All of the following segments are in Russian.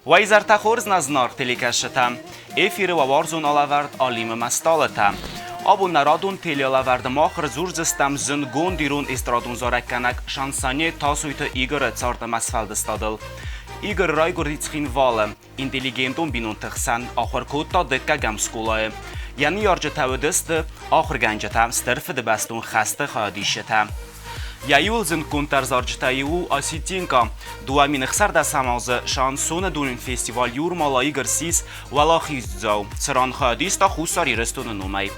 Вайзарта хорз назнар телекашта. Эфир ваварзун алаверд алим масталата. Абу нарадун телеалаверд махр зурзстам зынгон дирун эстрадун заракканак шансане тасуйта игр царта масфалдстадыл. Игр райгурдицхин вала, интеллигентун бинунтхсан ахыр кутта декка гамскулай. Яни яржа тавдست ахыр ганжата стырфд бастун хаста хадишта. Яюл зынкун тарзаржтаю аситинка дуамин хсарда самазы шансона дунин фестиваль юрмала игрсис валахиззау цран хадиста хусари рестун нумай.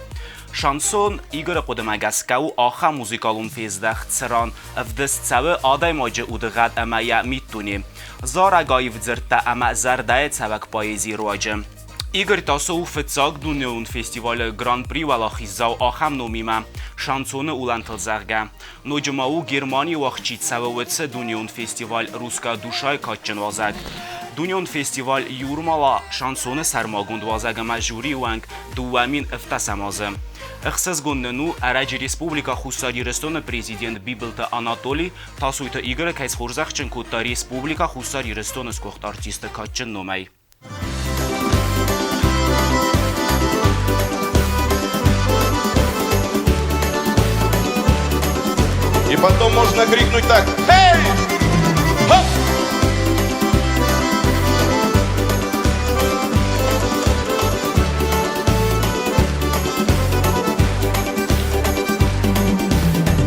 Шансон игр қудамагаскау аха музыкалун фездах цран вдст цавы адай маджа удгад амая миттуни. Зарагай вдзрта ама зардает цавак поэзи роджа. Игорь тасу фцаг дунеун фестиваль гран-при валахиззау ахам номима шансоны улантылзарга. Ноджмау Германия вахчит савовец дунеун фестиваль руска душай качен вазаг. Дунеун фестиваль юрмала шансоны сармагунд вазага мажури ванг дуамин эфтасамазы. Ихсыз гоннену Араджи Республика Хусари Рестона президент Бибелта Анатолий тасуйта игры кайсхурзахчен кутта Республика Хусари Рестона скохт артиста качен номай. И потом можно крикнуть так: «Эй! Хоп!»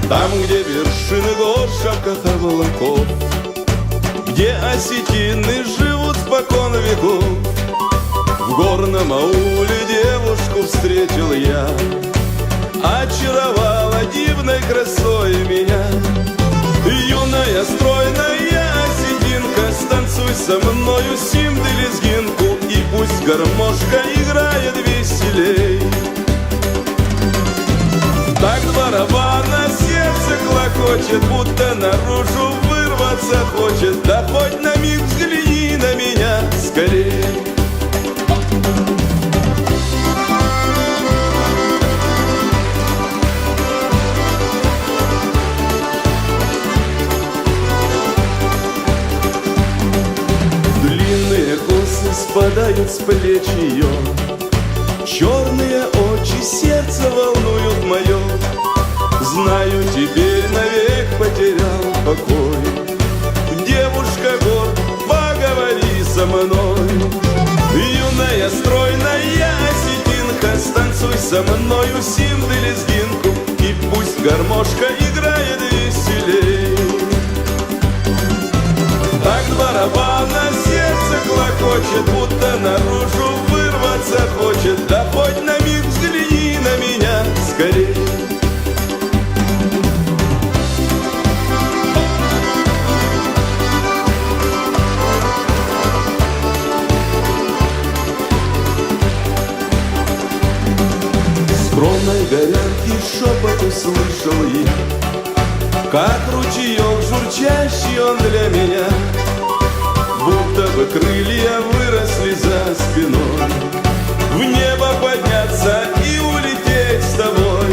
Там, где вершины гор, шапка облаков, где осетины живут спокон веков, в горном ауле девушку встретил я. Очаровала дивной красой меня. Юная, стройная осетинка, станцуй со мною симды-лезгинку, и пусть гармошка играет веселей. Так барабана сердце клокочет, будто наружу вырваться хочет. Да хоть на миг взгляни на меня скорей. Спадают с плеч ее, черные очи сердце волнуют мое. Знаю, теперь навек потерял покой. Девушка гор, поговори со мной. Юная, стройная осетинка, станцуй со мною симды-лезгинку, и пусть гармошка играет веселей. Так барабана сердце клокочет, будто наружу вырваться хочет. Да хоть на миг взгляни на меня скорей. Скромной горянки шепот услышал я, как ручеек журчащий он для меня. Будто бы крылья выросли за спиной, в небо подняться и улететь с тобой.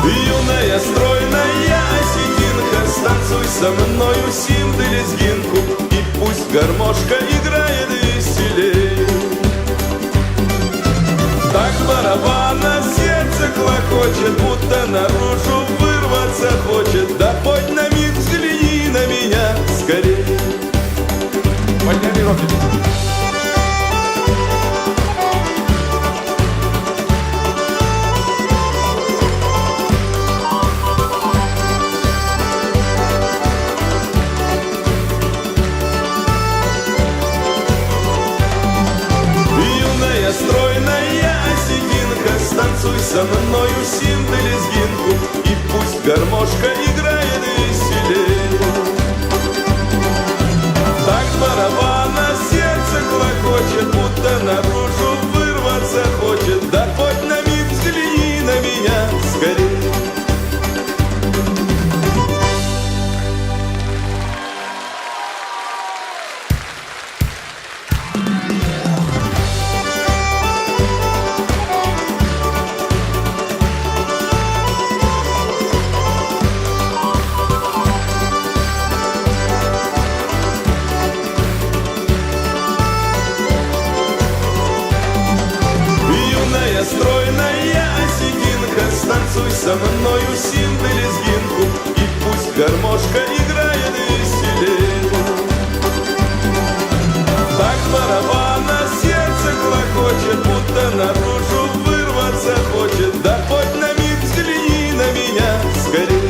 Юная, стройная осетинка, станцуй со мною симды-лезгинку, и пусть гармошка играет веселей. Так барабана сердце клокочет, будто наружу вырваться хочет. Да хоть на миг взгляни на меня скорей. Подняли руки. Юная, стройная осетинка, станцуй со мною симды-лезгинку, и пусть гармошка играет веселей. Так барабана сердце клокочет, будто наружу вырваться хочет. Да хоть на миг взгляни на меня скорей. Потанцуй со мною синты-лезгинку, и пусть гармошка играет веселее. Так барабана сердце клокочет, будто наружу вырваться хочет. Да хоть на миг взгляни на меня скорее.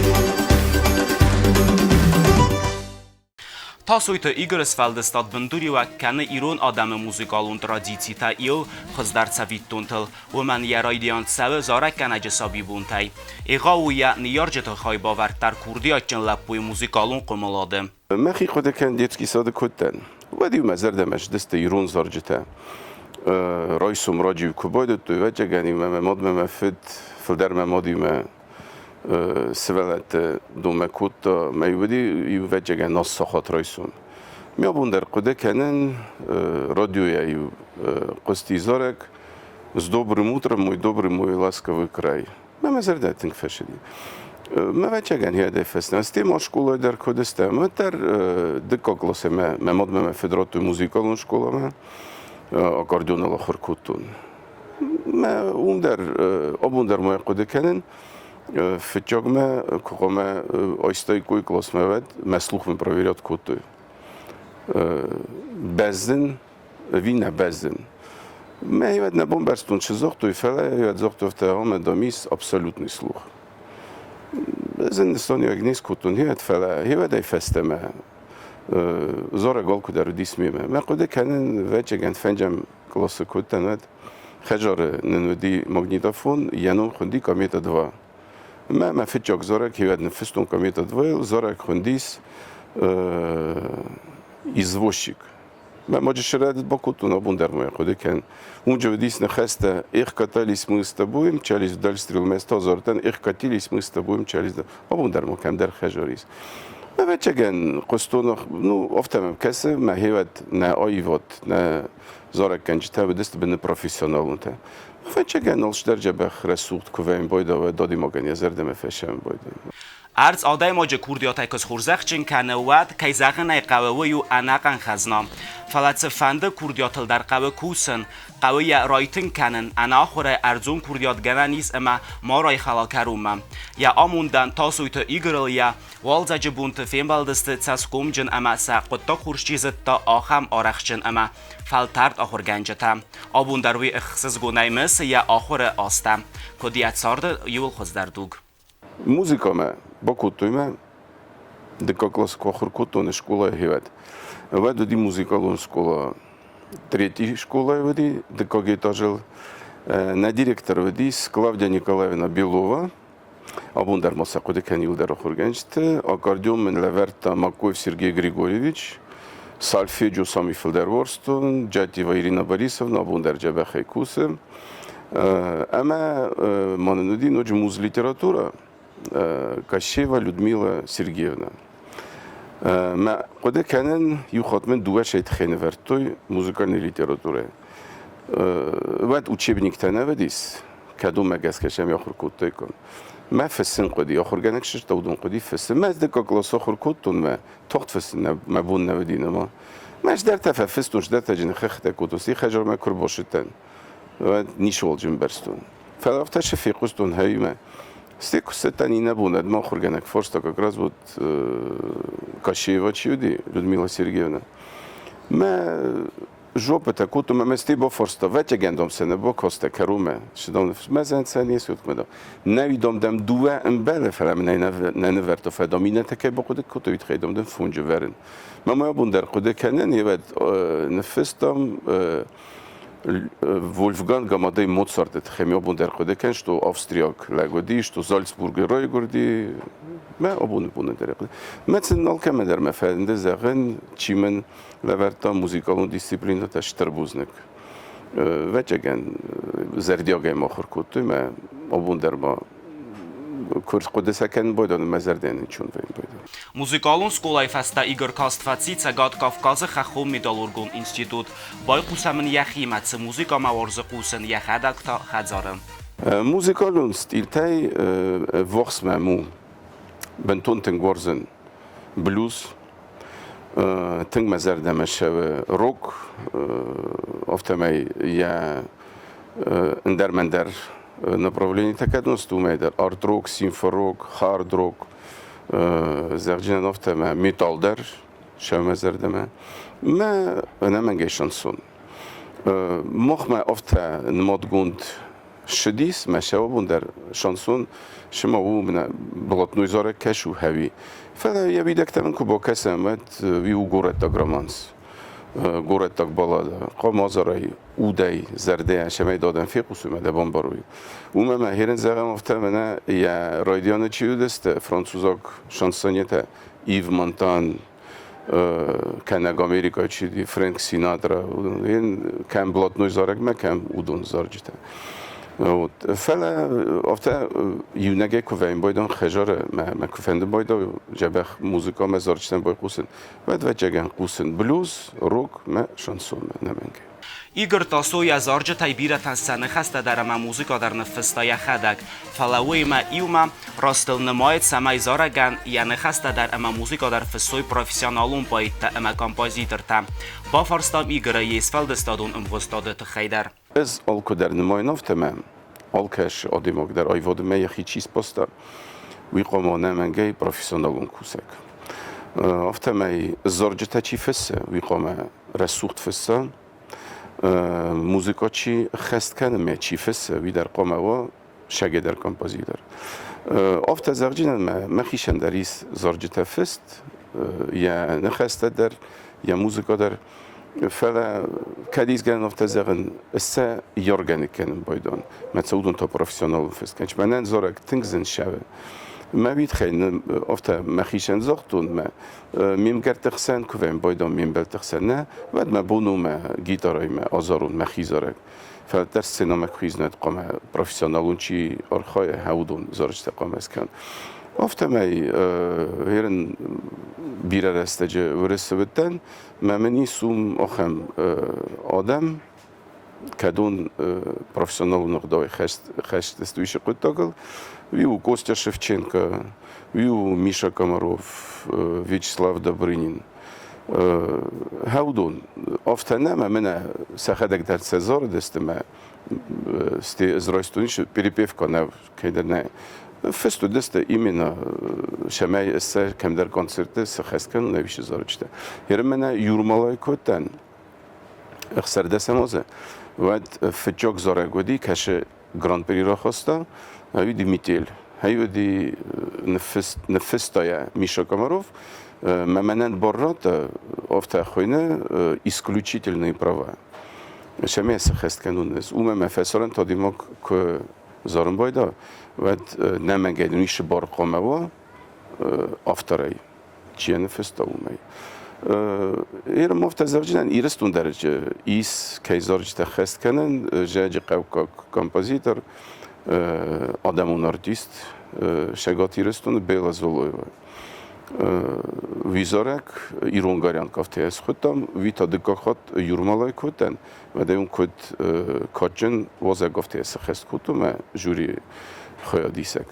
تا سویت ایگرس فلدستاد بندوری و کنه ایرون آدم موزیکالون ترادیتی تا ایو خزدر سویتون تل و من یرای دیان سوه زارک کنه جسابی بون تای ایغا و یا نیار جتا خواهی باورد در کردی اچن لپوی موزیکالون قملاده مخي خود كان ديتسكي صادق كتن ودي ومزر دمش دست يرون زارجته رايسوم راجي كوبايد تو وجه يعني ما ماد ما فد فلدر ما مادي ما سوالت دوم كوتا ما يودي يوجه يعني نص ساخت رايسوم ميا بوندر قده كنن راديو يو قستي زارك z dobrym utrem, mój dobry, mój łaskawy kraj. Mamy zerdatynk feszedi. ما چگن هیده فستن استی ما شکولا در کردستان ما در دکا کلاس ما مد ما فدرات موزیکالون شکولا ما آکاردیون الاخر کتون ما اون در آبون در ما قده کنن فتیاگ ما که ما آیستای کوی کلاس ما ود مسلوخ من پرویرات کتوی بزن وینه بزن ما هیواد نبون برستون چه زاختوی فله هیواد زاختوی فتاهم دامیس ابسولوت نیسلوخ زندستانی اگنیس کتون هیواد فله هیواد ای فستمه زاره گال کدر رو دیسمیمه ما قده کنن وچه گند فنجم کلاس کتن ود خجاره ننودی مگنیتافون ینون خوندی کامیتا دوا ما فتیاگ زاره که هیواد نفستون کامیتا دوا زاره خوندیس извозчик. Мы можем шередить бокуту на бундермое, куда кен. Унже вдись нахеста, их катались мы с тобой, мчались вдаль стрел места зортен, их катились мы с тобой, мчались до. А бундермо кем дер хежорис. Мы вечеген костонах, ну, офтем кесе, мы хевет на айвот, на зорек кенчте, вдист бен профессионалунте. Мы вечеген алшдерже бех ресурт ковем бойда, доди моген язердем фешем бойда. ارز آدای ماجه کردیات ایکس خورزخ چین کنه ود که زخن ای قوه یو اناقن خزنام فلسفنده کردیاتل در قوه کوسن قوه یا رایتن کنن انا آخوره ارزون کردیات گنه نیست اما ما رای خلاکرومم یا آموندن تا سویت ایگرل یا والزج بونت فیم بالدست تسکوم جن اما سا قطا خورشیزت تا آخم آرخچن اما فلترد آخور گنجتم آبون دروی اخصص گونه مس یا آخور آستم کدیت سارد یول خوز در دوگ Музика ме бакутуйме, дека класика хоркото школа хевет. Веду ди музикалун школа, трети школа веди, дека гетажил на директор веди Клавдия Николаевна Белова, абундар масако дека нилдер хоргенчте, аккордеон мен леверта Макоев Сергей Григорьевич, сальфеджио сами Фелдерворстон, Джатива Ирина Борисовна, абундар джабахай кусе. Ама маненуди ноч муз литература. Кащева Людмила Сергеевна. ما قد كان يخاط من دو شيء تخين فرتوي موسيقى ليتراتورة. وقت учебник تنا وديس كادو مجاز كشام يأخر كوت يكون. ما في السن قدي آخر جانك شش تودون قدي في السن ما ذاك كلاس آخر كوتون ما تحت في السن ما بون نودينا ما ماش در تفستونش در تجين خخت كوتوسي خجر ما كرباشتن. نيشول جنبرستون. فلافتش في قصتون هاي ما Стеку сетани не буне, дма хоргенек форста как раз вот Кащеева чуди, Людмила Сергеевна. Ме жопе такото ме стибо форста, вече гендом се не бо косте каруме, шедом ме зенце не сют кмедо. Не видом дем дуе ембеле фрем не верто федом и не таке бо коде кото витхедом дем фунже верен. Ме моя бундер коде кенен евет нефестом Wolfgang Amadei Mozart et chemio bunder kode ken что Австриак легоди что Зальцбург рой горди ме обуне бундер мецен алкемедер ме фенде заген чимен леверта музикалун дисциплина та штербузник вечеген зердиоге мохор куту ме обундер ма курс кодесакен бойдон мезерден чун вен бойдон Музикалун сколай феста Игор Кастфаци цагат Кавказы хахум медалургун институт бай кусамын яхиматсы музыка маварзы кусын яхадакта хадзарым Музикалун стилтай вохсмаму бентон тенгворзен блюз тенг мезердемешев рок офтамай я эндермендер направление таке достумайдер. Арт-рок, симфорок, хард-рок, зерджинов тема, металдер, шамазердеме. ما أنا من جاي شانسون مخمة أفتا نمط جوند شديس ما شوابون در شانسون شما هو من بلط نوزاره كشو هوي فلا يبي دكتور من كوبا كسمت ويو جورت تجرمانس جورت تقبلا قام زراي وداي زردة شماي دادن في قسمة دبان باروي وما ما هيرن زغم أفتا منا يا راديانا تشيو دست فرانسوزاك شانسونيته إيف مونتان کنگ آمریکا چیدی فرانک سیناترا این کم بلاد نوزارک ما کم اودون زارجته فلا افته یونگه کوفین بایدان خجاره ما کوفنده بایدا جبه موسیقا ما زارجتن بای قوسن و جگن قوسن بلوز روک ما شانسون نمینگه Игорь Тосой азорджа тайбиратан санахаста дарама музыка дар нафстая хадак. Фалауима иума ростыл намоет самай зораган янахаста дар ама музыка дар фсой профессионалун поитта ама композитор та. Ба фарстам Игоря есфалда стадун умгостады тхайдар. Ez alko der nemaynov temem. Alkesh adimok der ayvod me yaxi çiz posta. Wi qomane mengey profesyonalun kusek. Aftemey zorjta çi fesse wi qoma resucht fesse. موزیکاچی خست کنم می چیفس وی در قامه و شگه در کمپوزیتر. افت زرجین ما خیشن دریس زرجت فست یا نخست در یا موزیکا در فلا کدیس گن افت زرن است یارگنی کنم بایدان متسودون تا پروفسیونال فست کنش منن زارک تنگزن شوه ما بيت خين أفتا ما خيشان زغتون ما ميم كرتخسان كوفين بايدان ميم بلتخسان بعد ما بونو ما جيتاراي ما أزارون ما خيزارك فالدرس سينا ما خيزنات قام بروفيسيونالون شي أرخاي هودون زارج تقام اسكان أفتا ما هيرن بيرا رستجة ورسبتن ما مني سوم أخم آدم كدون بروفيسيونال نقداي خشت استويش قطاقل виу Костя Шевченко, виу Миша Комаров, Вячеслав Добрынин. Хаудон. Офтанема мене сахадек дар Цезар дестеме зрастуниш перепевка на кайдерне. Фесту десте именно шамай эссе кемдер концерте сахаскен навиши зарчте. Хермене юрмалай котан. Ахсар десемозе. Вад фичок зарагоди каше гран при рахоста. هايودي ميتيل هايودي نفستا يا ميشا Комаров ممنن برات أفتا خوينا исключительные права. شمية سخست كانونس وما فسرن تاديمك ك زارن بايدا واد نما جدونيش بار قاموا أفتري چيا نفستا وماي إير مفت زوجنا إيرستون درجة إيس كيزارج تخست كانن جاج قوك كومبوزيتور آدمون آرتیست شگاتی رستون بیل زولویه ویزارک ایرانگاریان کافته است خودم ویتا دکاخات یورمالای کودن و دیون کود کاجن وازه کافته است خست کودم جوری خیادیسک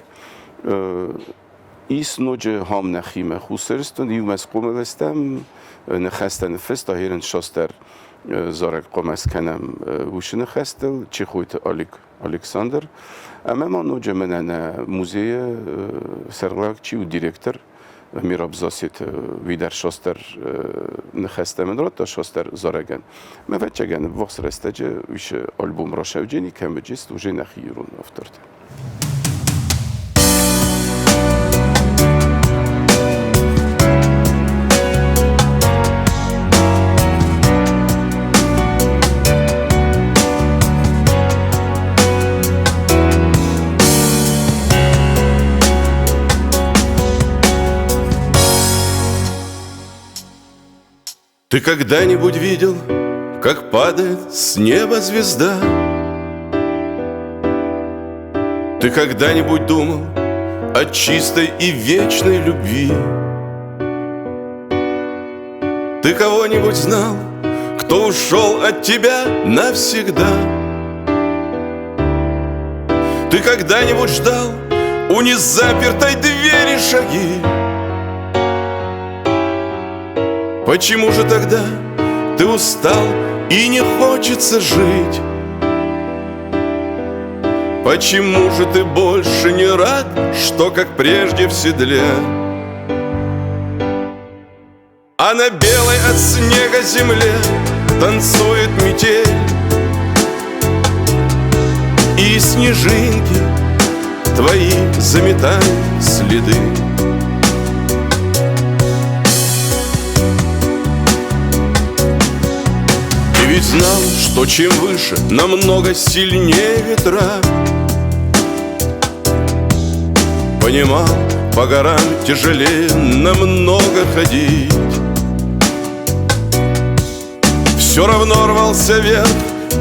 ایس نوچه هم نخیمه خوسرستون دیو مسقوم لستم نخستن فست هیرن شاستر زارک قماس کنم وش نخستل چی خویت Александр, а мама ночью меня на музее серлакчи у директор мирабзасит видар шостер нахестамен рота шостер зареген. Мы вечерген в восрастеже еще альбом Рошевджини кембеджист уже нахирун авторте. Ты когда-нибудь видел, как падает с неба звезда? Ты когда-нибудь думал о чистой и вечной любви? Ты кого-нибудь знал, кто ушел от тебя навсегда? Ты когда-нибудь ждал у незапертой двери шаги? Почему же тогда ты устал и не хочется жить? Почему же ты больше не рад, что как прежде в седле? А на белой от снега земле танцует метель, и снежинки твои заметают следы. Ты ведь знал, что чем выше, намного сильнее ветра. Понимал, по горам тяжелее намного ходить. Все равно рвался вверх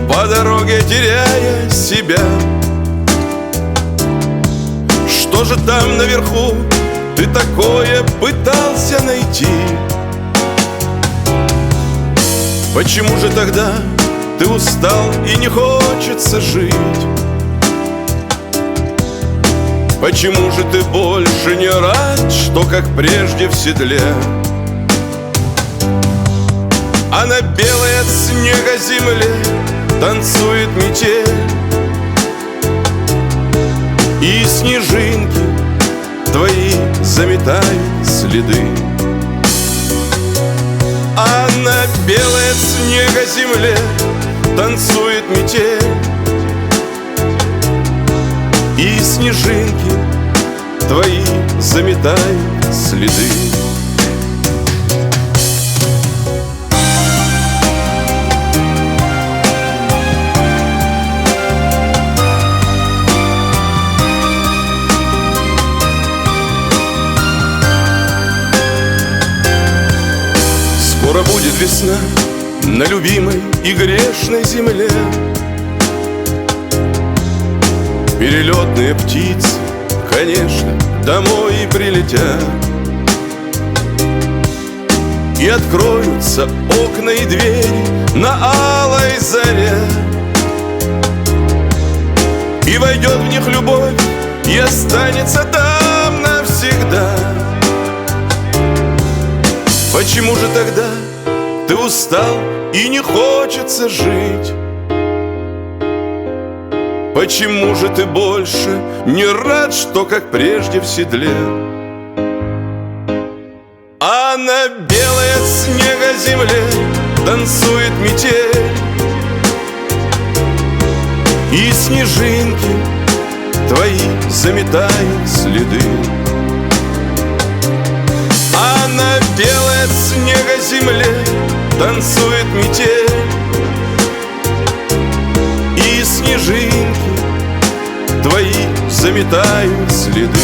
по дороге, теряя себя. Что же там наверху ты такое пытался найти? Почему же тогда ты устал и не хочется жить? Почему же ты больше не рад, что как прежде в седле? А на белой от снега земле танцует метель, и снежинки твои заметают следы. А на белой от снега земле танцует метель, и снежинки твои заметают следы. Скоро будет весна на любимой и грешной земле. Перелетные птицы, конечно, домой прилетят, и откроются окна и двери на алой заре, и войдет в них любовь и останется там навсегда. Почему же тогда ты устал и не хочется жить? Почему же ты больше не рад, что как прежде в седле? А на белой от снега земле танцует метель, и снежинки твои заметают следы. А на белой от снега земле танцует метель, и снежинки твои заметают следы.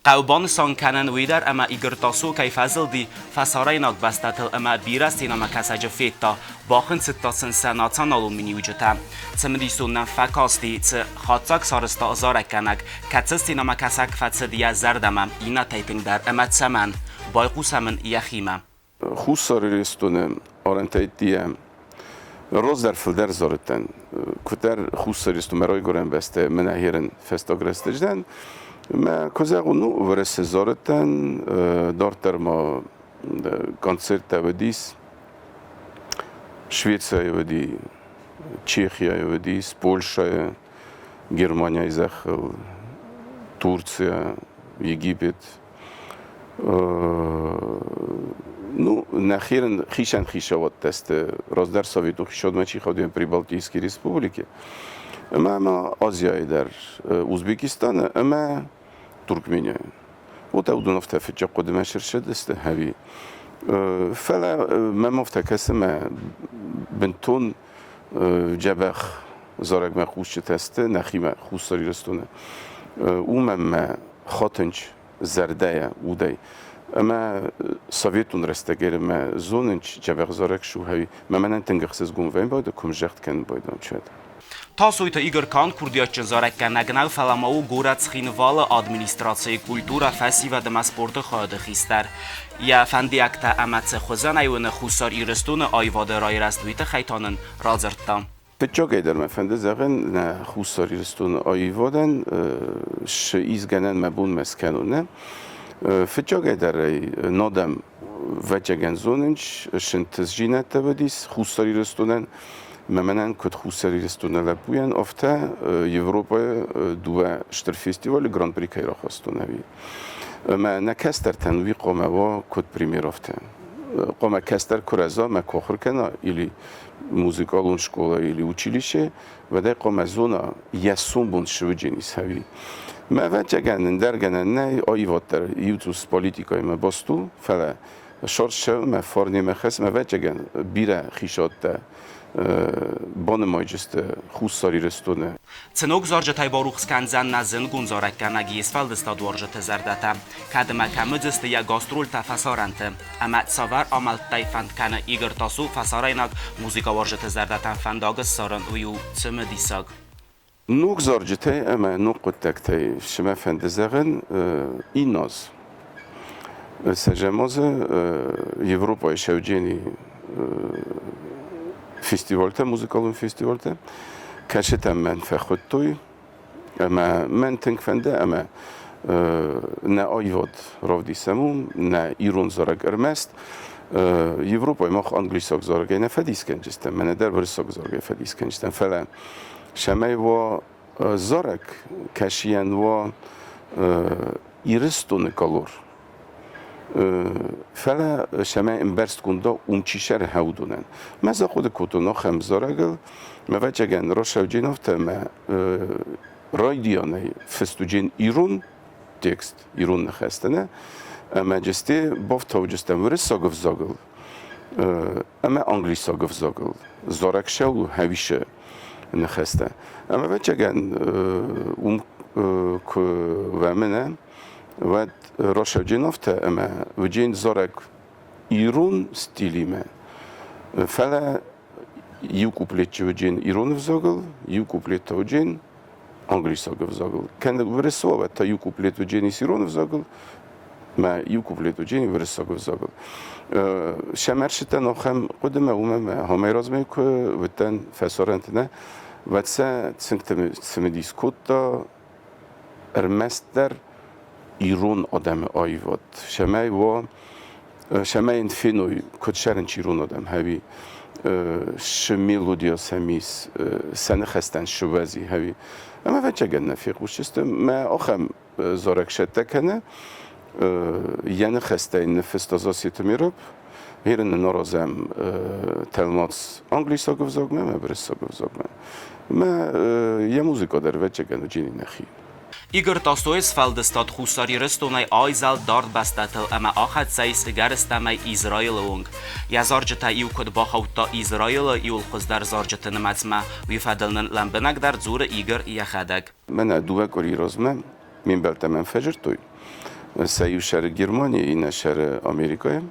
قوبان سان کنن ویدر اما ایگر تاسو کی فضل دی فساره ناک بستتل اما بیرست اینا کساج فیتا باخن ستاسن سناتان آلون منی وجوتا تمدی سونن فکاستی ت خاطاک سارستا ازارک کنک کتست اینا کسک فتس دیا زردمم اینا تایپینگ در اما تمن بایقوس همن یخیمم Hussar istunem orientejtiem rozdarfilder zorten. Kuter hussar istum eroigoren beste menahiren festogrestejden. Ma kozagunu verse zorten dorterma koncerte vedis Швеция веди, Чехия веди, Польша, Германия изахал, Турция, Египет. Ну, нахерен хишан хишават тест раздар Совету хишад мачи ходим при Балтийской республике. Ама Азия در Узбекистан, ама Туркмения. Вот аудунов тафича قدم شرشد است هوی. فلا ما مفتكس ما بنتون جبخ زارك ما خوش تست نخي ما خوش سري رستونه وما خاطنج زردايا وداي اما سوفيتون رستگير ما زوننج جبخ زارك شو هاي ما من تنگخسز گون وين بايد كم جخت كان بايد شد Tasuyta Igor Kan kurdiyatçın zarəkka nəgnəv fələməu qura çıxinvalı administrasiya kultura fəsivə dəmə sportu xadı xistər. Ya fəndiyəkdə əmətsə xuzən ayvını xusar iristunu ayvadı rayrəstüytə xəytanın razırtdan. Çok eder efendi zaten ne hussaristun ayıvadan şu izgenen mebun meskenune. Çok eder nodem vecegen zonunç şintizcine tebedis hussaristunen memenen kut hussaristune lepuyen ofte Avrupa'ya dua ştır festivali Grand Prix kayrakhastunevi. Ma nekester tenvi qomeva kut premier ofte. Qome kester kureza me kohrkena ili muzikalun şkola ili училище ve de qome zona yesun bun şvıcenis hevi. Me vecegen dergenen ne ayvatlar yutus politikayı me bastu fele şorşev me farni me xes me vecegen bire xişatte banımajiste hussari restone. Цинок зоржа тайбарух сканзан назин гун зоракка нагиес фалдыста дворжа тезардата. Кадыма камыдысты я гастрол та фасаранты. Ама цавар амал тайфандканы Игор Тасу фасарайнак музыка воржа тезардатан фандагыс саран ую цымыдисаг. Nuk zorgjitej ama nuk kontaktej shme fendezegen inos. Sejemozë Evropa e shevgjeni festivalte, muzikalun festivalte. Kaçetem men fexuttuj, ama men tinkfende ama ne ayvod rovdi semum, ne irun zorag ermest. Evropa mach anglisak zorag ne fediskencistem, men eder vrisak zorag fediskencistem fele. Şemey ve zorek keşiyen ve iristonu kalor. Fele şemey imberst kunda umçişer hevdunen. Meza kudu kutu naxem zoregel, mevecegen roşevcinov me raydiyane festucin irun tekst irun nexestene. Mecesti baftavcistem vrisagov zagel. Ama anglisagov zagel. Zorek şev hevişe. نخسته اما بچگن و منه و روشوجینافته اما وجین زارک ایرون ستیلیمه فلا یو کوپلیت وجین ایرون وزاگل یو کوپلیت وجین انگلیساگ وزاگل کند ورسوه تا یو کوپلیت وجین ایرون وزاگل ما یو کوپلیت وجین ورساگ وزاگل شمرشتن آخم قدمه اومه همه رازمه که وتن فسارنتنه و تسا تسمه دیسکوتا ارمستر ایرون آدم آیواد شمای و شمای انفینوی کدشرن چیرون آدم هاوی شمیلودیا سمیس سنه خستن شوازی هاوی اما وچه گن نفیق وشستم ما آخم زارک شده کنه یعنی خسته این نفس تازاسیت میرب هیرن نارازم تلماس انگلیسا گفزاگمه ما برسا گفزاگمه ما یه موزیکا در وچه گنو جینی نخی Igor Tasois faldestad xusari ristonay ayzal dard bastatil ama axat sayis garistamay İsrailung. Ya zarjita iu kod baxavta İsrail iul xuzdar zarjitini matzma vifadilnin lambinak dar zura Igor yaxadag. Mena duva kori rozme min beltemen fejirtoy. سیو شهر گرمانی این شهر آمریکایی.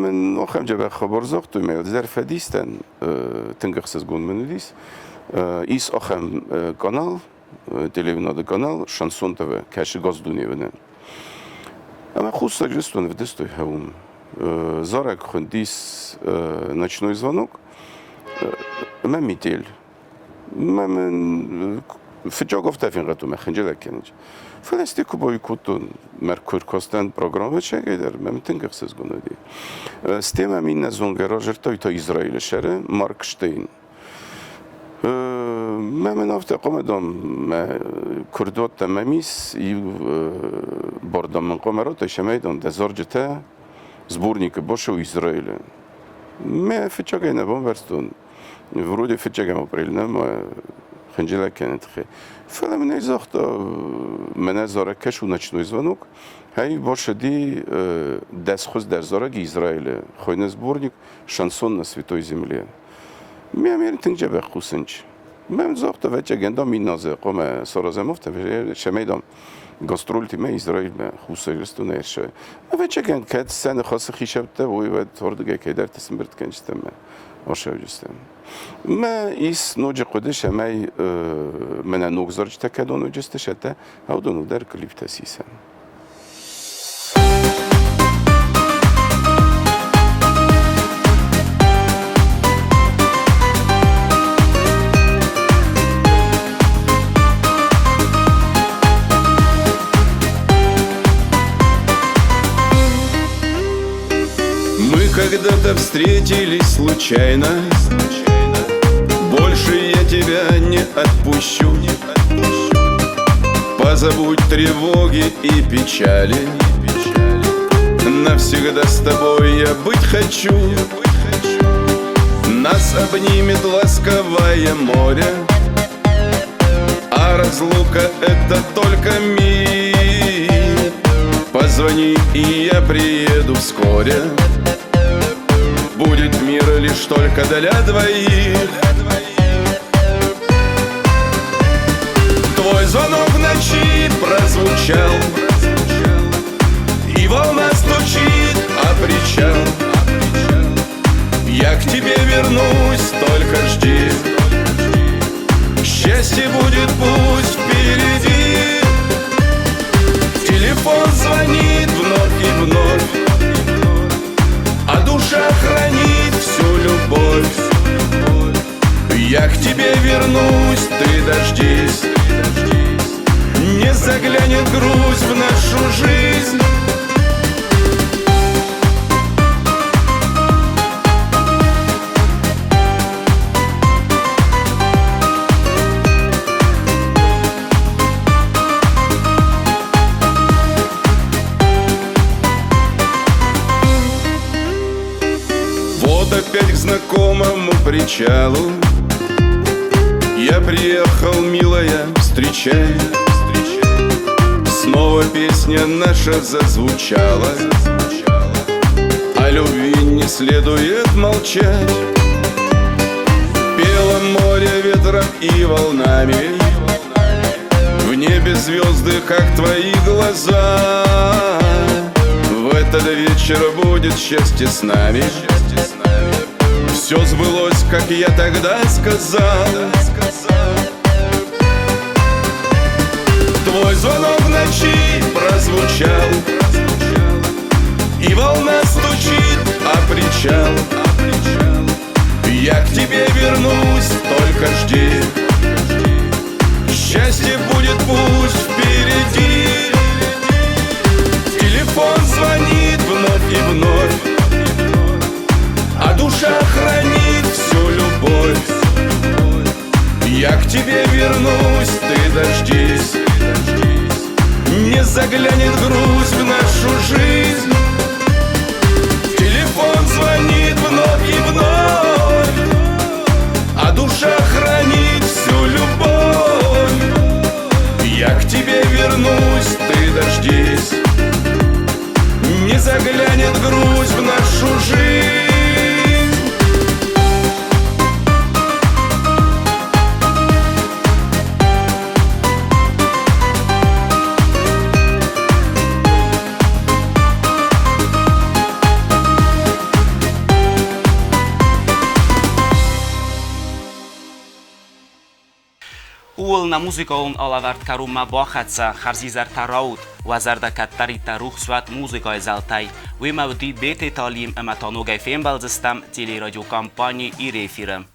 من آخرم جب خبر زاخت توی میاد ظرف دیستن تنگخسز گون منودیس. ایس آخرم کانال تلویزیون کانال شانسون تا و کاش گاز دنیونه. اما خوش سجستون و دستوی هم زارک خندیس نچنوی زانوک. من میتیل. من فجاه گفته فین قطو مخنجل کنج. فلسطی کوبای کتون مرکور کاستن برنامه چه گیدر ممتن گخسز گنودی. استیم همین نزونگرا جرتای تا اسرائیل شهر مارک شتین. من افته قامدم کردوت تمامیس یو بردم من قامرات شمیدم دزارجته زبورنیک باشه و اسرائیل. من فچاگه نبام ورستون. ورودی فچاگه مپریل نم خنجله کنند خی. فلان من ایزاخت من زاره کشو نچنوی زنوک. هی باشه دی دست خوز در زاره اسرائیل. خوین زبورنیک شانسون نسویتوی زملیه. میامیر تنجه به خوسنج. من زاخته و چه گندا مینازه قوم سرازمفته و شمیدم گاسترولتی من اسرائیل من خوسگرستو نرشه و چه گند کات سن خاص خیشبته و توردگه که در تسم برد کنجتم آشاو جستم ما ایس نوج قدش می من نوگزارج تکدون جستش تا او دونو در کلیپ تاسیسم Когда-то встретились случайно. Больше я тебя не отпущу. Позабудь тревоги и печали. Навсегда с тобой я быть хочу. Нас обнимет ласковое море, а разлука это только миг. Позвони, и я приеду вскоре. Будет мир лишь только для двоих. Твой звонок в ночи прозвучал, и волна стучит о причал. Я к тебе вернусь, только жди. Счастье будет пусть впереди. Телефон звонит вновь и вновь, а душа хранит всю любовь. Я к тебе вернусь, ты дождись. Не заглянет грусть в нашу жизнь. Опять к знакомому причалу я приехал, милая, встречай. Снова песня наша зазвучала. О любви не следует молчать. Пело море ветром и волнами. В небе звезды, как твои глаза. В этот вечер будет счастье с нами. Все сбылось, как я тогда сказал. Твой звонок в ночи прозвучал, и волна стучит о причал. Я к тебе вернусь, только жди. Счастье будет пусть впереди. Телефон звонит вновь и вновь, а душа хранит всю любовь. Я к тебе вернусь, ты дождись. Не заглянет грусть в нашу жизнь. Телефон звонит вновь и вновь, а душа хранит всю любовь. Я к тебе вернусь, ты дождись. Не заглянет грусть в нашу жизнь. Улна музыкаун алавард карума бахатса харзизар тараут вазарда каттари тарух сват музыкай залтай вимавди бете талим аматаногай фембалзистам телерадиокомпании и рефирам.